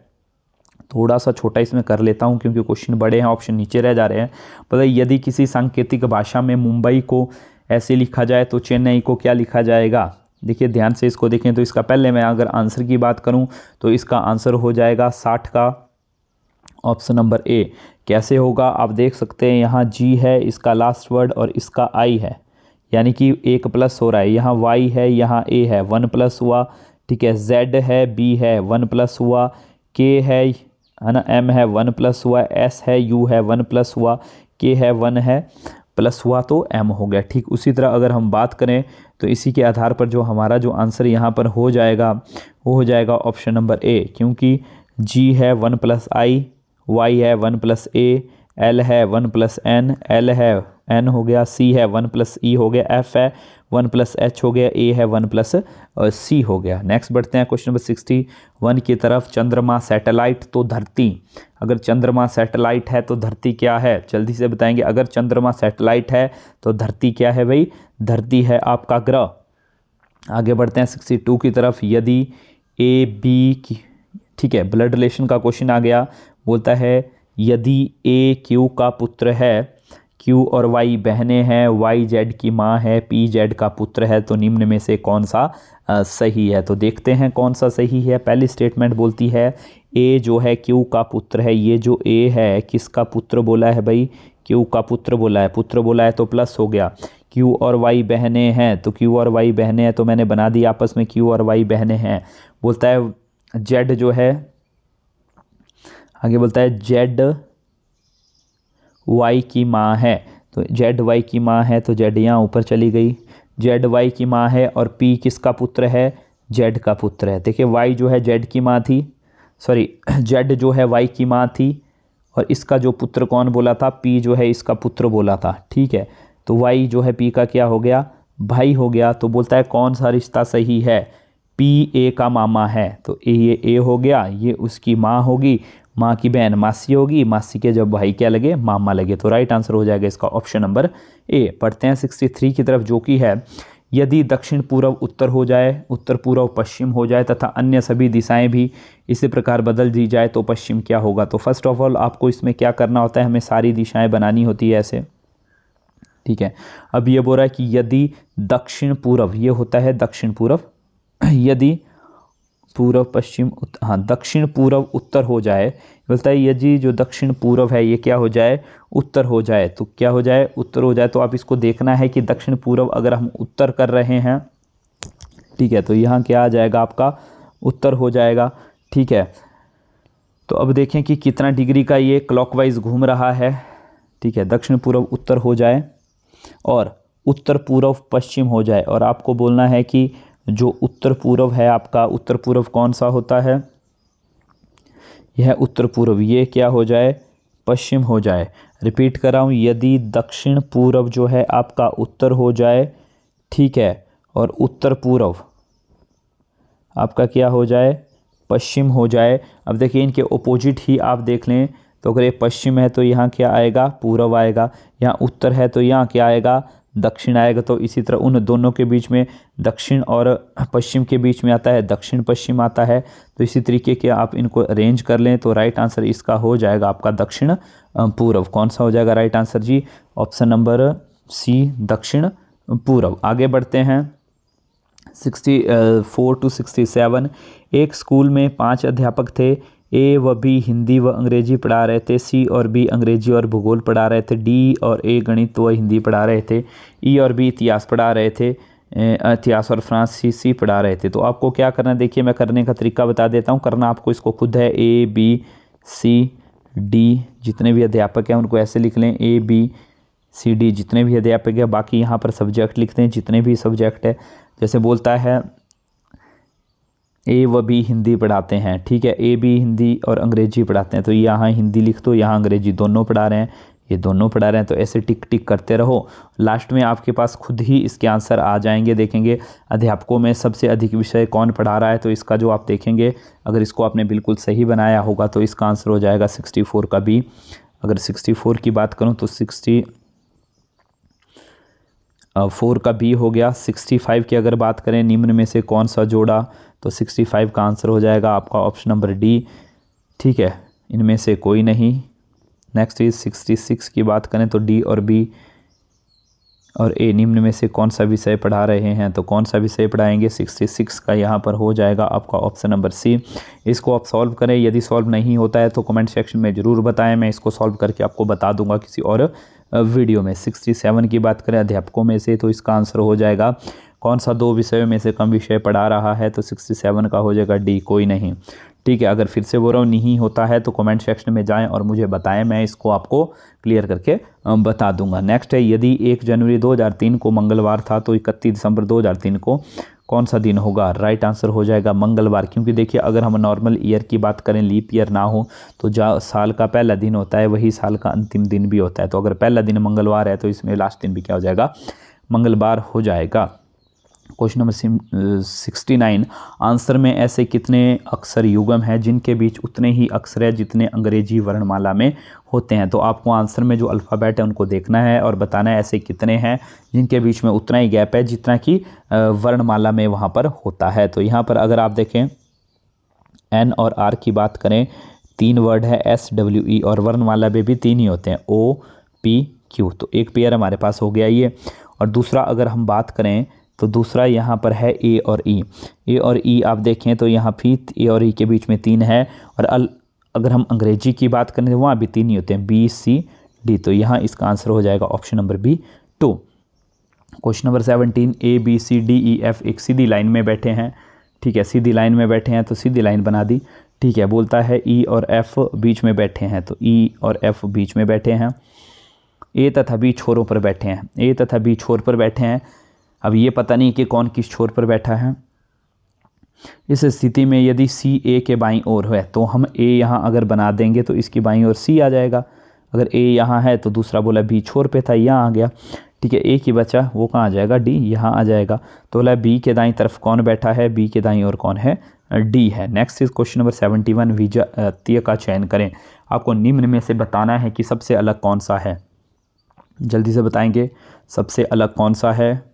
थोड़ा सा छोटा इसमें कर लेता हूँ क्योंकि क्वेश्चन बड़े हैं, ऑप्शन नीचे रह जा रहे हैं। पता है, यदि किसी सांकेतिक भाषा में मुंबई को ऐसे लिखा जाए तो चेन्नई को क्या लिखा जाएगा। देखिए ध्यान से इसको देखें, तो इसका पहले मैं अगर आंसर की बात करूं तो इसका आंसर हो जाएगा 60 का ऑप्शन नंबर ए। कैसे होगा आप देख सकते हैं, यहाँ जी है इसका लास्ट वर्ड और इसका आई है, यानी कि एक प्लस हो रहा है, यहाँ वाई है यहाँ ए है, 1 प्लस हुआ, ठीक है, जेड है बी है 1 प्लस हुआ, के है ना, एम है 1 प्लस हुआ, एस है यू है 1 प्लस हुआ, के है 1 है प्लस हुआ, तो एम हो गया। ठीक उसी तरह अगर हम बात करें तो इसी के आधार पर जो हमारा जो आंसर यहाँ पर हो जाएगा वो हो जाएगा ऑप्शन नंबर ए, क्योंकि जी है 1 प्लस आई, वाई है 1 प्लस ए, एल है 1 प्लस एन, एल है एन हो गया, सी है 1 प्लस ई हो गया, एफ है 1 प्लस एच हो गया, ए है 1 प्लस सी हो गया। नेक्स्ट बढ़ते हैं क्वेश्चन नंबर 61 की तरफ। चंद्रमा सैटेलाइट तो धरती, अगर चंद्रमा सैटेलाइट है तो धरती क्या है, जल्दी से बताएंगे। अगर चंद्रमा सैटेलाइट है तो धरती क्या है भाई, धरती है आपका ग्रह। आगे बढ़ते हैं 62 की तरफ। यदि ए बी की, ठीक है, ब्लड रिलेशन का क्वेश्चन आ गया, बोलता है यदि ए क्यू का पुत्र है, क्यू और वाई बहनें हैं, वाई जेड की माँ है, पी जेड का पुत्र है, तो निम्न में से कौन सा सही है। तो देखते हैं कौन सा सही है। पहली स्टेटमेंट बोलती है ए जो है क्यू का पुत्र है, ये जो ए है किसका पुत्र बोला है भाई, क्यू का पुत्र बोला है, पुत्र बोला है तो प्लस हो गया। क्यू और वाई बहनें हैं, तो क्यू और वाई बहनें हैं तो मैंने बना दी आपस में क्यू और वाई बहनें हैं। बोलता है जेड जो है, आगे बोलता है जेड वाई की माँ है, तो जेड वाई की माँ है तो जेड यहाँ ऊपर चली गई, जेड वाई की माँ है, और पी किसका पुत्र है, जेड का पुत्र है। देखिए वाई जो है जेड की माँ थी, सॉरी जेड जो है वाई की माँ थी, और इसका जो पुत्र कौन बोला था, पी जो है इसका पुत्र बोला था, ठीक है। तो वाई जो है पी का क्या हो गया, भाई हो गया। तो बोलता है कौन सा रिश्ता सही है, पी ए का मामा है, तो ये ए हो गया, ये उसकी माँ होगी, माँ की बहन मासी होगी, मासी के जब भाई क्या लगे, मामा लगे, तो राइट आंसर हो जाएगा इसका ऑप्शन नंबर ए। पढ़ते हैं 63 की तरफ, जो कि है यदि दक्षिण पूर्व उत्तर हो जाए, उत्तर पूर्व पश्चिम हो जाए तथा अन्य सभी दिशाएं भी इसी प्रकार बदल दी जाए तो पश्चिम क्या होगा। तो फर्स्ट ऑफ ऑल आपको इसमें क्या करना होता है, हमें सारी दिशाएं बनानी होती है ऐसे, ठीक है। अब ये बोल रहा है कि यदि दक्षिण पूर्व, ये होता है दक्षिण पूर्व, यदि पूर्व पश्चिम हाँ दक्षिण पूर्व उत्तर हो जाए, बोलता है यदि जो दक्षिण पूर्व है ये क्या हो जाए, उत्तर हो जाए, तो क्या हो जाए, उत्तर हो जाए। तो आप इसको देखना है कि दक्षिण पूर्व अगर हम उत्तर कर रहे हैं, ठीक है, तो यहाँ क्या आ जाएगा आपका, उत्तर हो जाएगा, ठीक है। तो अब देखें कि कितना डिग्री का ये क्लॉकवाइज घूम रहा है, ठीक है। दक्षिण पूर्व उत्तर हो जाए और उत्तर पूर्व पश्चिम हो जाए, और आपको बोलना है कि जो उत्तर पूर्व है आपका, उत्तर पूर्व कौन सा होता है, यह उत्तर पूर्व, ये क्या हो जाए, पश्चिम हो जाए। रिपीट कर रहा हूँ, यदि दक्षिण पूर्व जो है आपका उत्तर हो जाए, ठीक है, और उत्तर पूर्व आपका क्या हो जाए, पश्चिम हो जाए। अब देखिए इनके ओपोजिट ही आप देख लें, तो अगर ये पश्चिम है तो यहाँ क्या आएगा, पूर्व आएगा, यहाँ उत्तर है तो यहाँ क्या आएगा, दक्षिण आएगा। तो इसी तरह उन दोनों के बीच में, दक्षिण और पश्चिम के बीच में आता है दक्षिण पश्चिम आता है। तो इसी तरीके के आप इनको अरेंज कर लें तो राइट आंसर इसका हो जाएगा आपका दक्षिण पूर्व। कौन सा हो जाएगा राइट आंसर जी, ऑप्शन नंबर सी दक्षिण पूर्व। आगे बढ़ते हैं 64 to 67। एक स्कूल में 5 अध्यापक थे, ए व बी हिंदी व अंग्रेजी पढ़ा रहे थे, सी और बी अंग्रेजी और भूगोल पढ़ा रहे थे, डी और ए गणित व हिंदी पढ़ा रहे थे, ई और बी इतिहास पढ़ा रहे थे, इतिहास और फ्रांसीसी पढ़ा रहे थे। तो आपको क्या करना, देखिए मैं करने का तरीका बता देता हूँ, करना आपको इसको खुद है, ए बी सी डी जितने भी अध्यापक हैं उनको ऐसे लिख लें, ए बी सी डी जितने भी अध्यापक है, बाकी यहाँ पर सब्जेक्ट लिखते हैं जितने भी सब्जेक्ट है। जैसे बोलता है ए व बी हिंदी पढ़ाते हैं, ठीक है, ए बी हिंदी और अंग्रेजी पढ़ाते हैं, तो यहाँ हिंदी लिख दो, यहाँ अंग्रेजी दोनों पढ़ा रहे हैं, ये दोनों पढ़ा रहे हैं, तो ऐसे टिक टिक करते रहो। लास्ट में आपके पास खुद ही इसके आंसर आ जाएंगे। देखेंगे अध्यापकों में सबसे अधिक विषय कौन पढ़ा रहा है, तो इसका जो आप देखेंगे, अगर इसको आपने बिल्कुल सही बनाया होगा तो इसका आंसर हो जाएगा 64 का बी, अगर 64 की बात करूं तो 64 का बी हो गया। 65 की अगर बात करें निम्न में से कौन सा जोड़ा, तो 65 का आंसर हो जाएगा आपका ऑप्शन नंबर डी। ठीक है, इनमें से कोई नहीं। नेक्स्ट इज 66 की बात करें तो डी और बी और ए निम्न में से कौन सा विषय पढ़ा रहे हैं, तो कौन सा विषय पढ़ाएंगे, 66 का यहाँ पर हो जाएगा आपका ऑप्शन नंबर सी। इसको आप सॉल्व करें, यदि सॉल्व नहीं होता है तो कमेंट सेक्शन में ज़रूर बताएं, मैं इसको सॉल्व करके आपको बता दूंगा किसी और वीडियो में। 67 की बात करें अध्यापकों में से, तो इसका आंसर हो जाएगा कौन सा 2 विषयों में से कम विषय पढ़ा रहा है, तो 67 का हो जाएगा डी, कोई नहीं। ठीक है, अगर फिर से बोल रहा हूँ नहीं होता है तो कमेंट सेक्शन में जाएं और मुझे बताएं, मैं इसको आपको क्लियर करके बता दूंगा। नेक्स्ट है, यदि 1 जनवरी 2003 को मंगलवार था तो 31 दिसंबर 2003 को कौन सा दिन होगा। राइट आंसर हो जाएगा मंगलवार, क्योंकि देखिए अगर हम नॉर्मल ईयर की बात करें, लीप ईयर ना हो, तो जो साल का पहला दिन होता है वही साल का अंतिम दिन भी होता है। तो अगर पहला दिन मंगलवार है तो इसमें लास्ट दिन भी क्या हो जाएगा, मंगलवार हो जाएगा। क्वेश्चन नंबर 69, आंसर में ऐसे कितने अक्षर युग्म हैं जिनके बीच उतने ही अक्षर है जितने अंग्रेजी वर्णमाला में होते हैं। तो आपको आंसर में जो अल्फ़ाबेट है उनको देखना है और बताना है ऐसे कितने हैं जिनके बीच में उतना ही गैप है जितना कि वर्णमाला में वहाँ पर होता है। तो यहाँ पर अगर आप देखें एन और आर की बात करें, 3 वर्ड है एस डब्ल्यू ई, और वर्णमाला में भी 3 ही होते हैं ओ पी क्यू। तो एक पेयर हमारे पास हो गया ये। और दूसरा अगर हम बात करें तो दूसरा यहाँ पर है ए और ई। ए और ई आप देखें तो यहाँ भी ए और ई के बीच में 3 है, और अगर हम अंग्रेजी की बात करें तो वहाँ भी 3 ही होते हैं, बी सी डी। तो यहाँ इसका आंसर हो जाएगा option number B 2। Question number 17, A B C D E F एक सीधी लाइन में बैठे हैं। ठीक है, सीधी लाइन में बैठे हैं तो सीधी लाइन बना दी। ठीक है, बोलता है ई और एफ बीच में बैठे हैं, तो ई और एफ बीच में बैठे हैं। ए तथा बी छोरों पर बैठे हैं, ए तथा बी छोर पर बैठे हैं। अब ये पता नहीं कि कौन किस छोर पर बैठा है। इस स्थिति में यदि सी ए के बाईं ओर है तो हम ए यहाँ अगर बना देंगे तो इसकी बाईं ओर सी आ जाएगा। अगर ए यहाँ है तो दूसरा बोला बी छोर पे था, यहाँ आ गया। ठीक है, ए की बचा वो कहाँ आ जाएगा, डी यहाँ आ जाएगा। तो बोला बी के दाईं तरफ कौन बैठा है, बी के दाईं ओर कौन है, डी है। नेक्स्ट इज क्वेश्चन नंबर 71, विजातीय का चयन करें। आपको निम्न में से बताना है कि सबसे अलग कौन सा है। जल्दी से बताएंगे सबसे अलग कौन सा है।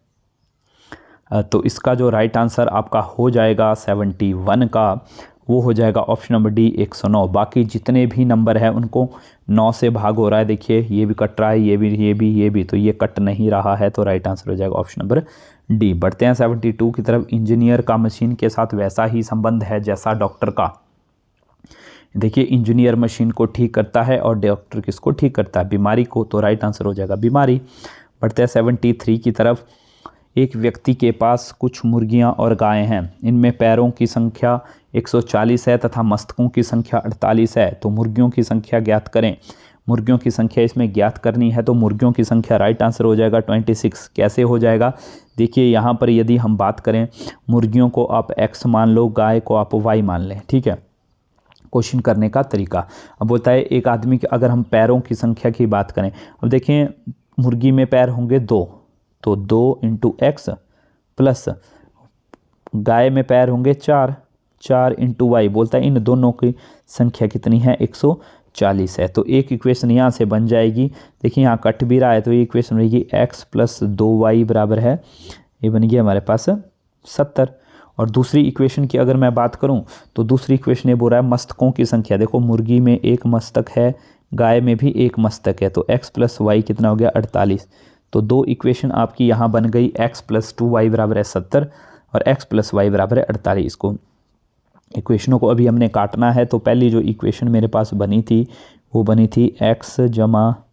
तो इसका जो राइट आंसर आपका हो जाएगा 71 का, वो हो जाएगा ऑप्शन नंबर डी 109। बाकी जितने भी नंबर हैं उनको 9 से भाग हो रहा है। देखिए ये भी कट रहा है, ये भी, तो ये कट नहीं रहा है, तो राइट आंसर हो जाएगा ऑप्शन नंबर डी। बढ़ते हैं 72 की तरफ। इंजीनियर का मशीन के साथ वैसा ही संबंध है जैसा डॉक्टर का। देखिए इंजीनियर मशीन को ठीक करता है और डॉक्टर किसको ठीक करता है, बीमारी को। तो राइट आंसर हो जाएगा बीमारी। बढ़ते हैं 73 की तरफ। एक व्यक्ति के पास कुछ मुर्गियां और गायें हैं, इनमें पैरों की संख्या 140 है तथा मस्तकों की संख्या 48 है। तो मुर्गियों की संख्या ज्ञात करें। मुर्गियों की संख्या इसमें ज्ञात करनी है, तो मुर्गियों की संख्या राइट आंसर हो जाएगा 26। कैसे हो जाएगा, देखिए यहाँ पर यदि हम बात करें, मुर्गियों को आप x मान लो, गाय को आप y मान लें। ठीक है, क्वेश्चन करने का तरीका। अब बोलता है एक आदमी के अगर हम पैरों की संख्या की बात करें, अब देखें मुर्गी में पैर होंगे 2, तो 2 इंटू एक्स प्लस गाय में पैर होंगे 4, 4 इंटू वाई। बोलता है इन दोनों की संख्या कितनी है, 140 है। तो एक इक्वेशन यहाँ से बन जाएगी। देखिए यहाँ कट भी रहा है, तो ये इक्वेशन रहेगी x प्लस 2y बराबर है, ये बन गया हमारे पास 70। और दूसरी इक्वेशन की अगर मैं बात करूं तो दूसरी इक्वेशन ये बोल रहा है मस्तकों की संख्या। देखो मुर्गी में 1 मस्तक है, गाय में भी 1 मस्तक है, तो x प्लस वाई कितना हो गया 48। तो 2 इक्वेशन आपकी यहाँ बन गई, x प्लस 2y बराबर है 70 और x प्लस वाई बराबर है 48। इसको इक्वेशनों को अभी हमने काटना है। तो पहली जो इक्वेशन मेरे पास बनी थी वो बनी थी x जमा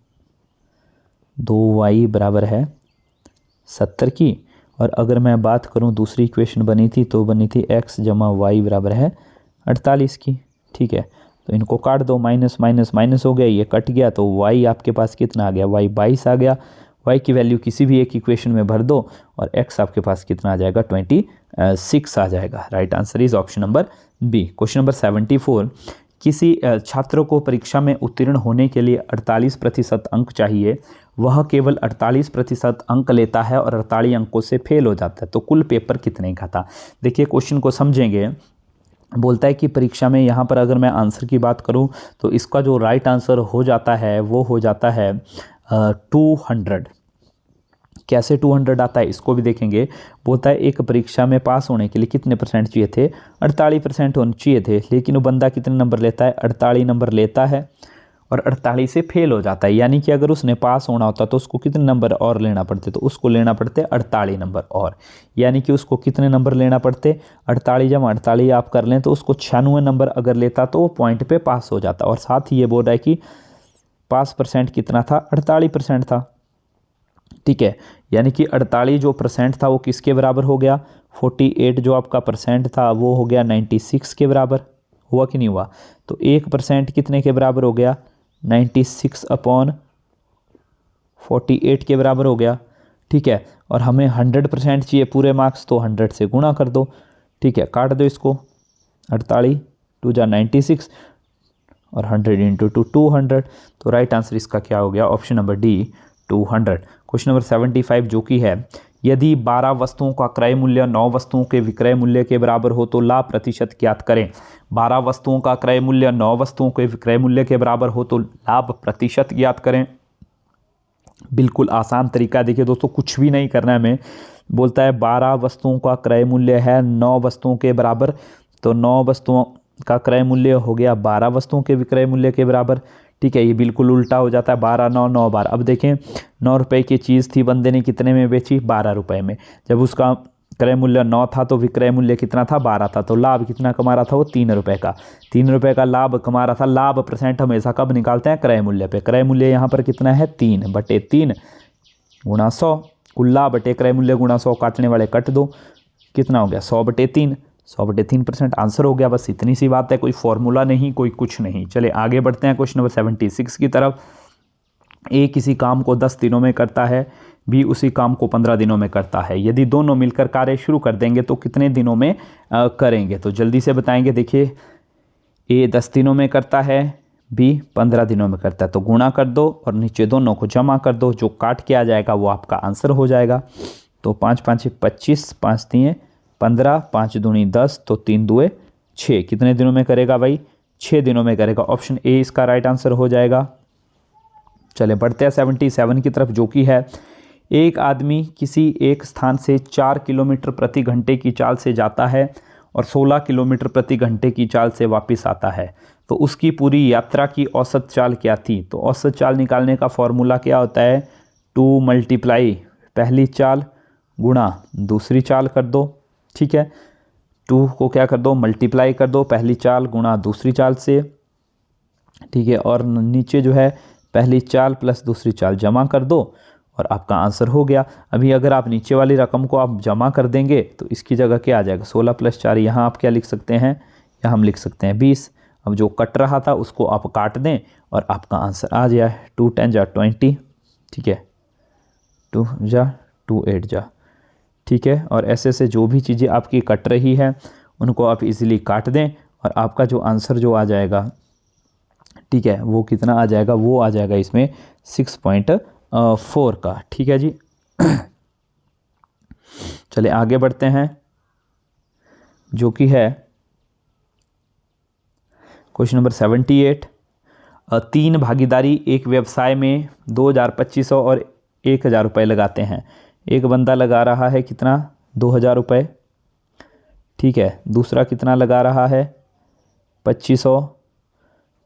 2y बराबर है 70 की, और अगर मैं बात करूं दूसरी इक्वेशन बनी थी तो बनी थी x जमा वाई बराबर है 48 की। ठीक है, तो इनको काट दो, माइनस माइनस माइनस हो गया, ये कट गया, तो y आपके पास कितना आ गया, y 22 आ गया। y की वैल्यू किसी भी एक इक्वेशन में भर दो और x आपके पास कितना आ जाएगा, 26 आ जाएगा। Right answer is option number B. Question number 74, किसी छात्र को परीक्षा में उत्तीर्ण होने के लिए 48% अंक चाहिए, वह केवल 48% अंक लेता है और 48 अंकों से फेल हो जाता है, तो कुल पेपर कितने का था। देखिए क्वेश्चन को समझेंगे। बोलता है कि परीक्षा में यहाँ पर अगर मैं आंसर की बात करूँ तो इसका जो राइट आंसर हो जाता है वो हो जाता है 200। कैसे 200 आता है इसको भी देखेंगे। बोलता है एक परीक्षा में पास होने के लिए कितने परसेंट चाहिए थे, 48% होने चाहिए थे, लेकिन वो बंदा कितने नंबर लेता है, 48 नंबर लेता है और 48 से फेल हो जाता है। यानी कि अगर उसने पास होना होता तो उसको कितने नंबर और लेना पड़ते, तो उसको लेना पड़ते 48 नंबर और। यानी कि उसको कितने नंबर लेना पड़ते, 48 जमा 48 आप कर लें तो उसको 96 नंबर अगर लेता तो वो पॉइंट पे पास हो जाता। और साथ ही ये बोल रहा है कि पास परसेंट कितना था, 48% था। ठीक है, यानी कि 48 जो परसेंट था वो किसके बराबर हो गया, 48 जो आपका परसेंट था वो हो गया 96 के बराबर। हुआ कि नहीं हुआ। तो 1% कितने के बराबर हो गया, 96/48 के बराबर हो गया। ठीक है, और हमें 100% चाहिए पूरे मार्क्स, तो 100 से गुणा कर दो। ठीक है, काट दो इसको, 48 2 जा 96 और 100 इंटू 200। तो राइट आंसर इसका क्या हो गया, option number D 200। Question number 75 जो कि है, यदि 12 वस्तुओं का क्रय मूल्य 9 वस्तुओं के विक्रय मूल्य के बराबर हो तो लाभ प्रतिशत ज्ञात करें। 12 वस्तुओं का क्रय मूल्य 9 वस्तुओं के विक्रय मूल्य के बराबर हो तो लाभ प्रतिशत ज्ञात करें। बिल्कुल आसान तरीका। देखिए दोस्तों, कुछ भी नहीं करना है हमें। बोलता है 12 वस्तुओं का क्रय मूल्य है 9 वस्तुओं के बराबर, तो 9 वस्तुओं का क्रय मूल्य हो गया 12 वस्तुओं के विक्रय मूल्य के बराबर। ठीक है, ये बिल्कुल उल्टा हो जाता है, 12 9 9 12। अब देखें 9 रुपए की चीज़ थी, बंदे ने कितने में बेची, 12 रुपए में। जब उसका क्रय मूल्य 9 था तो विक्रय मूल्य कितना था, 12 था, तो लाभ कितना कमा रहा था वो, 3 रुपए का। 3 रुपए का लाभ कमा रहा था। लाभ परसेंट हमेशा कब निकालते हैं, क्रय मूल्य पे। क्रय मूल्य यहाँ पर कितना है, 3/3 गुणा 100। कुल लाभ बटे क्रय मूल्य गुणा 100, काटने वाले कट दो, कितना हो गया 100/3। 100/3% आंसर हो गया। बस इतनी सी बात है, कोई फॉर्मूला नहीं, कोई कुछ नहीं। चलिए आगे बढ़ते हैं क्वेश्चन नंबर 76 की तरफ। ए किसी काम को 10 दिनों में करता है, बी उसी काम को 15 दिनों में करता है। यदि दोनों मिलकर कार्य शुरू कर देंगे तो कितने दिनों में करेंगे, तो जल्दी से बताएंगे। देखिए ए 10 दिनों में करता है, बी 15 दिनों में करता है, तो गुणा कर दो और नीचे दोनों को जमा कर दो, जो काट के आ जाएगा वो आपका आंसर हो जाएगा। तो 5 5 25, 5 3 15, 5 दूनी 10, तो 3 2 6। कितने दिनों में करेगा भाई, 6 दिनों में करेगा। ऑप्शन ए इसका राइट आंसर हो जाएगा। चले बढ़ते हैं 77 की तरफ, जो कि है, एक आदमी किसी एक स्थान से 4 किलोमीटर प्रति घंटे की चाल से जाता है और 16 किलोमीटर प्रति घंटे की चाल से वापस आता है, तो उसकी पूरी यात्रा की औसत चाल क्या थी। तो औसत चाल निकालने का फॉर्मूला क्या होता है, 2 मल्टीप्लाई पहली चाल गुणा दूसरी चाल कर दो। ठीक है, 2 को क्या कर दो, मल्टीप्लाई कर दो पहली चाल गुणा दूसरी चाल से। ठीक है, और नीचे जो है पहली चाल प्लस दूसरी चाल जमा कर दो और आपका आंसर हो गया। अभी अगर आप नीचे वाली रकम को आप जमा कर देंगे तो इसकी जगह क्या आ जाएगा, 16 + 4, यहाँ आप क्या लिख सकते हैं, या हम लिख सकते हैं 20। अब जो कट रहा था उसको आप काट दें और आपका आंसर आ जाए, 2 10 जा 20। ठीक है, 2 जा 2 8 जा। ठीक है, और ऐसे ऐसे जो भी चीज़ें आपकी कट रही है उनको आप इजीली काट दें और आपका जो आंसर जो आ जाएगा, ठीक है, वो कितना आ जाएगा, वो आ जाएगा इसमें 6.4 का। ठीक है जी। चले आगे बढ़ते हैं, जो कि है क्वेश्चन नंबर 78। 3 भागीदारी एक व्यवसाय में 2,2500 और 1,000 रुपये लगाते हैं। एक बंदा लगा रहा है कितना, 2,000 रुपये। ठीक है, दूसरा कितना लगा रहा है, 2,500।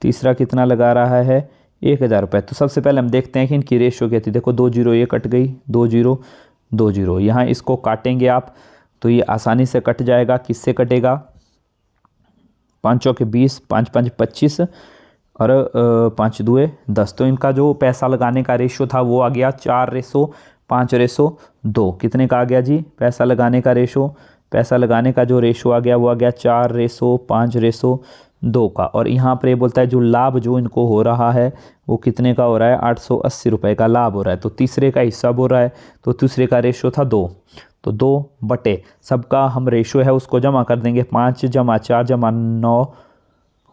तीसरा कितना लगा रहा है, 1,000 रुपये। तो सबसे पहले हम देखते हैं कि इनकी रेशियो क्या थी। देखो 2 0 ये कट गई, 2 0 2 0। यहाँ इसको काटेंगे आप तो ये आसानी से कट जाएगा। किससे कटेगा, 5 चौके 20, 5 5 25 और 5 2 10। तो इनका जो पैसा लगाने का रेशियो था वो आ गया 4:5:2। कितने का आ गया जी, पैसा लगाने का रेशो। पैसा लगाने का जो रेशो आ गया वो आ गया 4:5:2 का। और यहाँ पर ये बोलता है जो लाभ जो इनको हो रहा है वो कितने का हो रहा है, 880 रुपये का लाभ हो रहा है। तो तीसरे का हिस्सा हो रहा है, तो तीसरे का रेशो था 2, तो 2 बटे सबका हम रेशो है उसको जमा कर देंगे। 5 जमा 4 जमा 9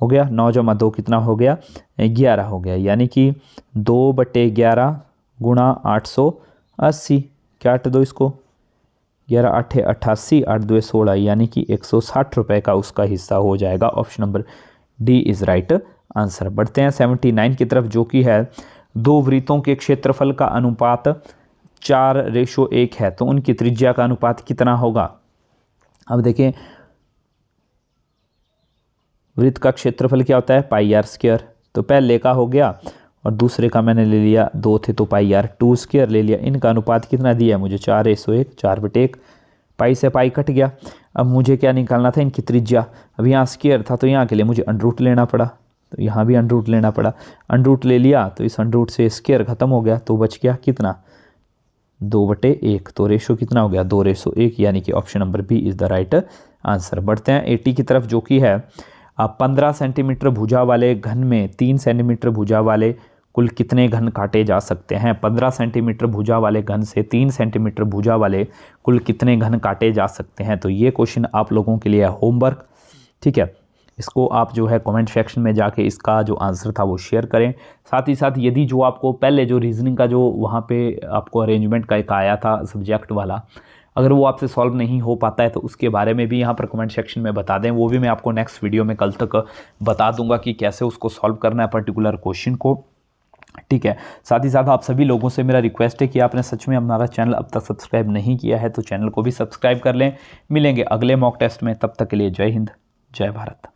हो गया, 9 जमा 2 कितना हो गया, 11 हो गया। यानी कि 2/11 गुणा 880, काट दो इसको, 11 8 88, 8 2 16, यानी कि 160 रुपये का उसका हिस्सा हो जाएगा। Option number D is right answer. बढ़ते हैं 79 की तरफ, जो कि है दो वृत्तों के क्षेत्रफल का अनुपात 4:1 है, तो उनकी त्रिज्या का अनुपात कितना होगा। अब देखें, वृत्त का क्षेत्रफल क्या होता है, पाई आर स्क्वायर, तो पहले का हो गया और दूसरे का मैंने ले लिया, 2 थे तो पाई आर 2 स्क्वायर ले लिया। इनका अनुपात कितना दिया है मुझे, 4:1, 4/1, पाई से पाई कट गया। अब मुझे क्या निकालना था, इनकी त्रिज्या। अब यहाँ स्क्वायर था तो यहाँ के लिए मुझे अंडरूट लेना पड़ा, तो यहाँ भी अंडरूट लेना पड़ा। अंडरूट ले लिया तो इस अंडरूट से स्क्वायर खत्म हो गया, तो बच गया कितना, 2/1, तो रेशो कितना हो गया, 2:1, यानी कि option number B is the right answer. बढ़ते हैं 80 की तरफ, जो कि है 15 सेंटीमीटर भुजा वाले घन में 3 सेंटीमीटर भुजा वाले कुल कितने घन काटे जा सकते हैं। 15 सेंटीमीटर भुजा वाले घन से 3 सेंटीमीटर भुजा वाले कुल कितने घन काटे जा सकते हैं। तो ये क्वेश्चन आप लोगों के लिए है होमवर्क, ठीक है। इसको आप जो है कमेंट सेक्शन में जाके इसका जो आंसर था वो शेयर करें। साथ ही साथ यदि जो आपको पहले जो रीजनिंग का जो वहाँ पे आपको अरेंजमेंट का एक आया था सब्जेक्ट वाला, अगर वो आपसे सॉल्व नहीं हो पाता है तो उसके बारे में भी यहाँ पर कमेंट सेक्शन में बता दें, वो भी मैं आपको नेक्स्ट वीडियो में कल तक बता दूंगा कि कैसे उसको सॉल्व करना है पर्टिकुलर क्वेश्चन को, ठीक है। साथ ही साथ आप सभी लोगों से मेरा रिक्वेस्ट है कि आपने सच में हमारा चैनल अब तक सब्सक्राइब नहीं किया है तो चैनल को भी सब्सक्राइब कर लें। मिलेंगे अगले मॉक टेस्ट में, तब तक के लिए जय हिंद, जय भारत।